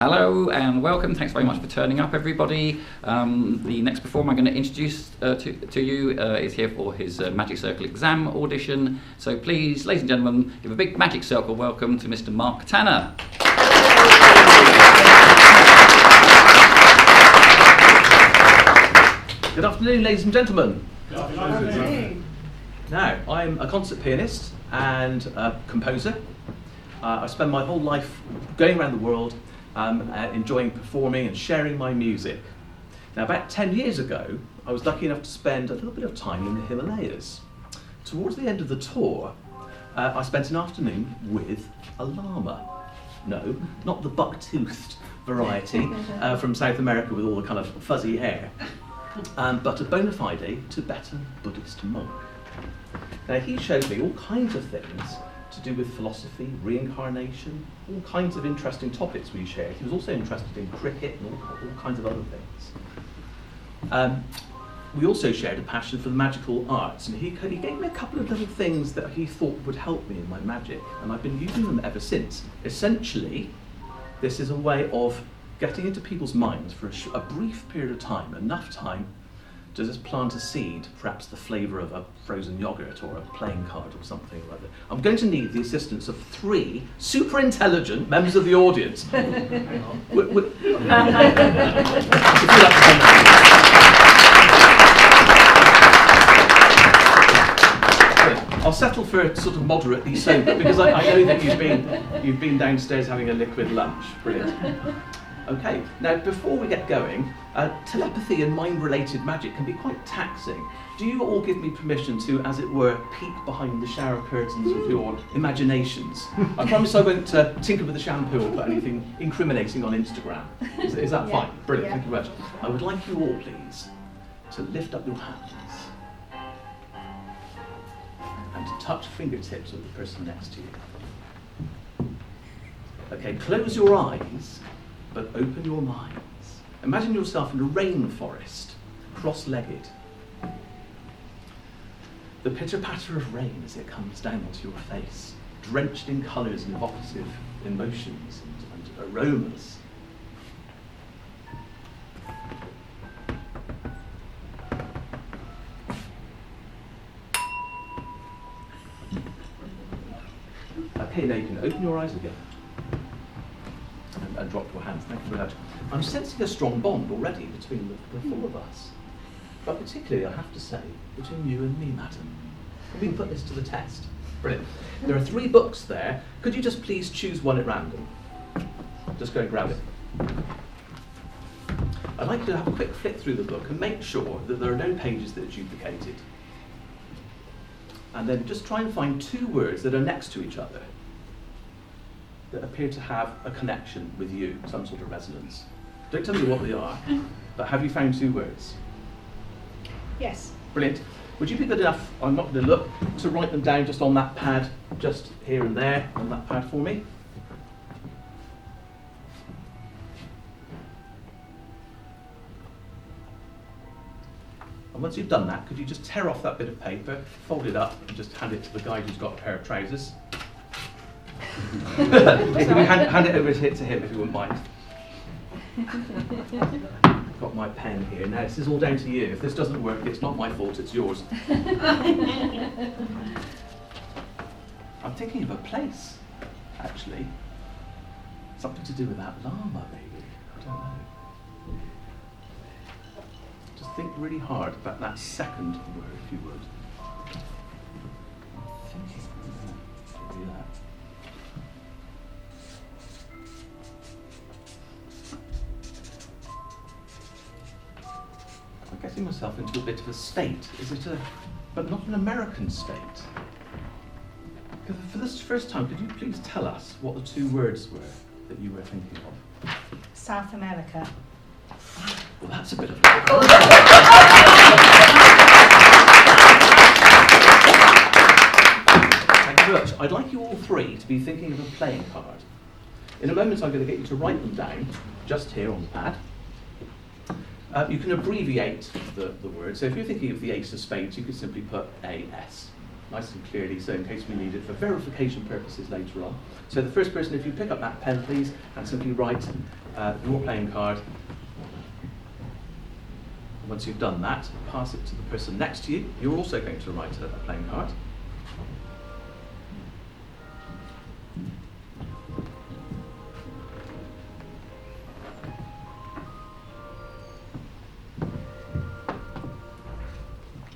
Hello and welcome. Thanks very much for turning up, everybody. The next performer I'm going to introduce to you is here for his Magic Circle exam audition. So please, ladies and gentlemen, give a big Magic Circle welcome to Mr. Mark Tanner. Good afternoon, ladies and gentlemen. Good afternoon. Now, I'm a concert pianist and a composer. I spend my whole life going around the world enjoying performing and sharing my music. Now, about 10 years ago, I was lucky enough to spend a little bit of time in the Himalayas. Towards the end of the tour, I spent an afternoon with a llama. No, not the buck-toothed variety from South America with all the kind of fuzzy hair, but a bona fide Tibetan Buddhist monk. Now, he showed me all kinds of things to do with philosophy, reincarnation, all kinds of interesting topics we shared. He was also interested in cricket and all kinds of other things. We also shared a passion for the magical arts, and he gave me a couple of little things that he thought would help me in my magic, and I've been using them ever since. Essentially, this is a way of getting into people's minds for a brief period of time, enough time to just plant a seed, perhaps the flavour of a frozen yogurt or a playing card or something like that. I'm going to need the assistance of 3 super intelligent members of the audience. Hang on. If you'd like to come back. I'll settle for sort of moderately sober because I know that you've been downstairs having a liquid lunch. Brilliant. Okay, now before we get going, telepathy and mind-related magic can be quite taxing. Do you all give me permission to, as it were, peek behind the shower curtains of your imaginations? I promise I won't tinker with the shampoo or put anything incriminating on Instagram. Is that fine? Brilliant, Yeah. thank you very much. I would like you all, please, to lift up your hands and to touch fingertips of the person next to you. Okay, close your eyes, but open your minds. Imagine yourself in a rainforest, cross-legged. The pitter-patter of rain as it comes down onto your face, drenched in colours and evocative emotions and aromas. Okay, now you can open your eyes again. And drop your hands. Thank you very much. I'm sensing a strong bond already between the 4 of us. But particularly, I have to say, between you and me, madam. Can we put this to the test? Brilliant. There are 3 books there. Could you just please choose one at random? Just go and grab it. I'd like you to have a quick flick through the book and make sure that there are no pages that are duplicated. And then just try and find 2 words that are next to each other that appear to have a connection with you, some sort of resonance. Don't tell me what they are, but have you found 2 words? Yes. Brilliant. Would you be good enough, I'm not going to look, to write them down just on that pad, just here and there, on that pad for me? And once you've done that, could you just tear off that bit of paper, fold it up, and just hand it to the guy who's got a pair of trousers? hand it over to him if you wouldn't mind. Got my pen here. Now this is all down to you. If this doesn't work, it's not my fault, it's yours. I'm thinking of a place, actually. Something to do with that llama, maybe. I don't know. Just think really hard about that second word, if you would. I'm thinking to do that. I'm getting myself into a bit of a state. But not an American state? For this first time, could you please tell us what the 2 words were that you were thinking of? South America. Well, that's a bit of a... Thank you very much. I'd like you all 3 to be thinking of a playing card. In a moment, I'm going to get you to write them down, just here on the pad. You can abbreviate the word. So if you're thinking of the ace of spades, you could simply put AS. Nice and clearly, so in case we need it for verification purposes later on. So the first person, if you pick up that pen, please, and simply write your playing card. Once you've done that, pass it to the person next to you. You're also going to write a playing card.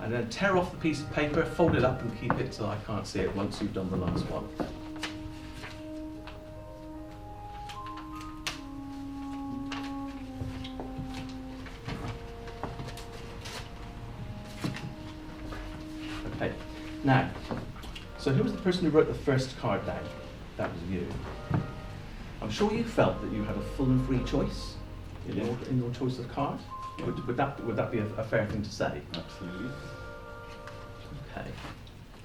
And then tear off the piece of paper, fold it up and keep it so I can't see it once you've done the last one. Okay, now, so who was the person who wrote the first card down? That was you. I'm sure you felt that you had a full and free choice in your choice of card. Would that be a fair thing to say? Absolutely. Okay.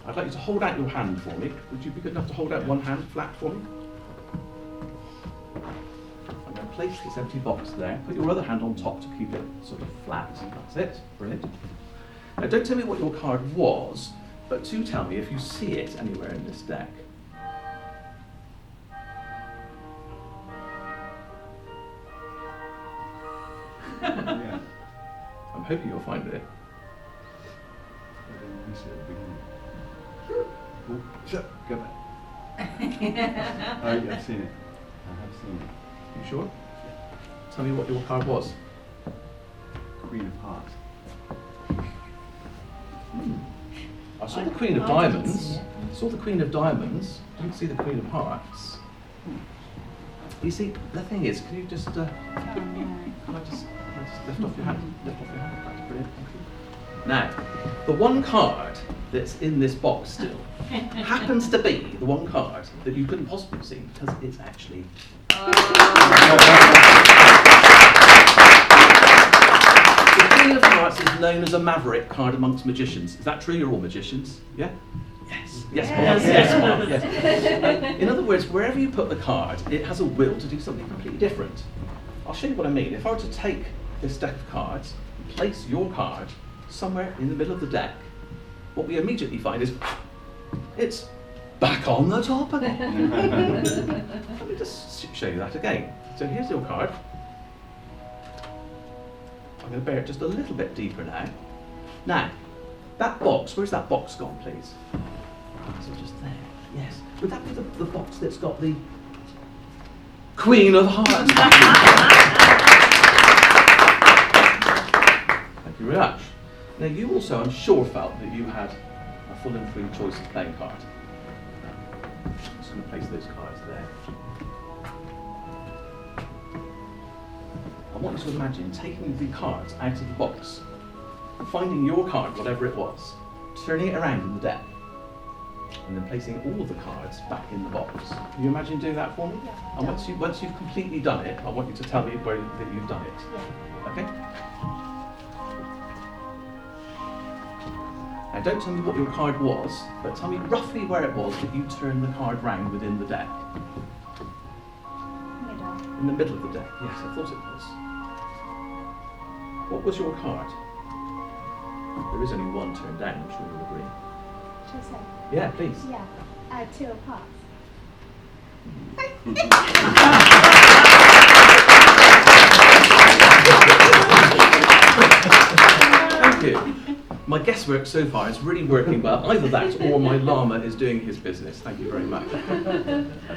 I'd like you to hold out your hand for me. Would you be good enough to hold out one hand flat for me? I'm going to place this empty box there. Put your other hand on top to keep it sort of flat. That's it. Brilliant. Now, don't tell me what your card was, but do tell me if you see it anywhere in this deck. Yeah. I'm hoping you'll find it. Oh, shut. Go back. I've seen it. I have seen it. You sure? Tell me what your card was. Queen of Hearts. I saw the Queen of Diamonds. Saw the Queen of Diamonds. Didn't see the Queen of Hearts. You see, the thing is, can you just, can I just lift off your hand? Lift off your hand. That's brilliant. Thank you. Now, the one card that's in this box still happens to be the one card that you couldn't possibly see because it's actually. The Queen of Hearts is known as a maverick card amongst magicians. Is that true? You're all magicians? Yeah? Yes. Yes. In other words, wherever you put the card, it has a will to do something completely different. I'll show you what I mean. If I were to take this deck of cards and place your card somewhere in the middle of the deck, what we immediately find is it's back on the top again. Let me just show you that again. So here's your card. I'm going to bear it just a little bit deeper now. Now, that box, where's that box gone, please? So just there, yes. Would that be the box that's got the Queen of Hearts? Thank you very much. Now you also, I'm sure, felt that you had a full and free choice of playing card. I'm just going to place those cards there. I want you to imagine taking the cards out of the box, finding your card, whatever it was, turning it around in the deck, and then placing all of the cards back in the box. Can you imagine doing that for me? Yeah. And once you've completely done it, I want you to tell me that you've done it. Yeah. Okay? Now don't tell me what your card was, but tell me roughly where it was that you turned the card round within the deck. Middle. In the middle of the deck. Yes, I thought it was. What was your card? There is only one turned down, I'm sure you'll agree. Shall I say? Yeah, please. Yeah. 2 of Hearts. Thank you. My guesswork so far is really working well. Either that or my llama is doing his business. Thank you very much.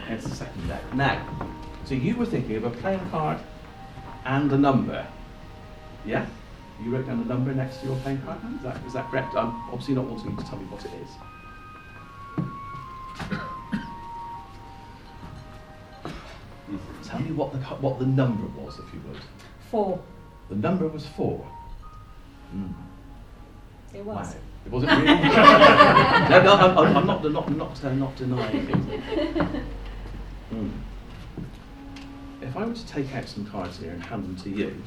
Hence the second deck. Now, so you were thinking of a playing card and a number. Yeah? You wrote down a number next to your playing card? Is that correct? I'm obviously not wanting you to tell me what it is. Tell me what the number was, if you would. 4. The number was 4. It was. Wow. Was it really? No, I'm not denying it. If I were to take out some cards here and hand them to you,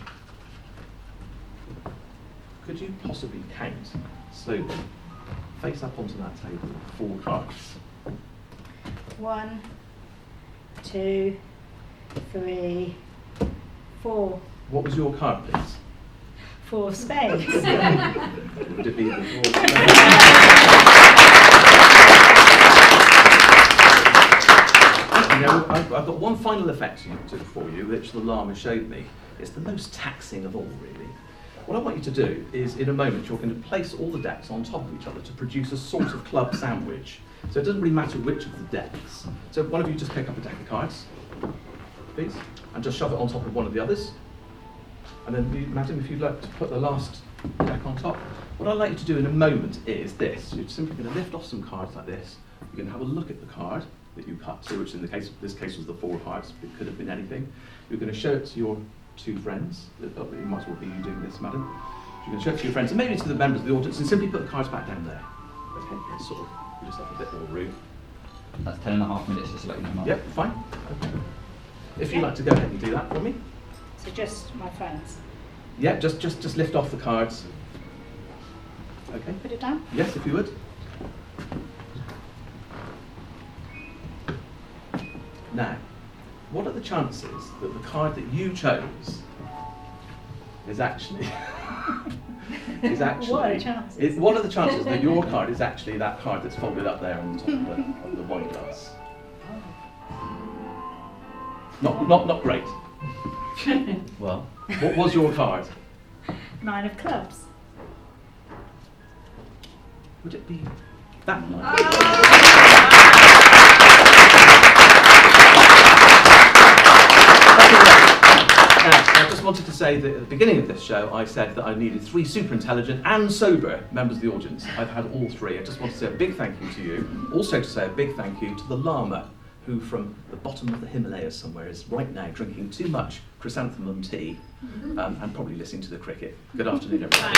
could you possibly count slowly, face up onto that table, 4 cards? 1, 2, 3, 4. What was your card, please? 4 of spades. Would it be the 4 of spades? Now, I've got one final effect for you, which the llama showed me. It's the most taxing of all, really. What I want you to do is, in a moment, you're going to place all the decks on top of each other to produce a sort of club sandwich. So it doesn't really matter which of the decks. So one of you just pick up a deck of cards, please, and just shove it on top of one of the others. And then, madam, if you'd like to put the last deck on top. What I'd like you to do in a moment is this. You're simply going to lift off some cards like this. You're going to have a look at the card that you cut, so which in this case was the 4 of hearts, but it could have been anything. You're going to show it to your 2 friends. It might as well be you doing this, madam. You're going to show it to your friends, and maybe to the members of the audience, and simply put the cards back down there. Okay, it's sort of, you just have a bit more room. That's 10.5 minutes, just to let you know, Mark. Yep, fine. Okay. If you'd like to go ahead and do that for me. So just my friends. Yeah, just lift off the cards. Okay. Put it down. Yes, if you would. Now, what are the chances that the card that you chose is actually What are the chances? what are the chances that your card is actually that card that's folded up there on top of the wine glass? Not great. Well, what was your card? 9 of clubs. Would it be that one? I just wanted to say that at the beginning of this show, I said that I needed 3 super intelligent and sober members of the audience. I've had all 3. I just want to say a big thank you to you. Also to say a big thank you to the llama, who from the bottom of the Himalayas somewhere is right now drinking too much chrysanthemum tea and probably listening to the cricket. Good afternoon, everybody.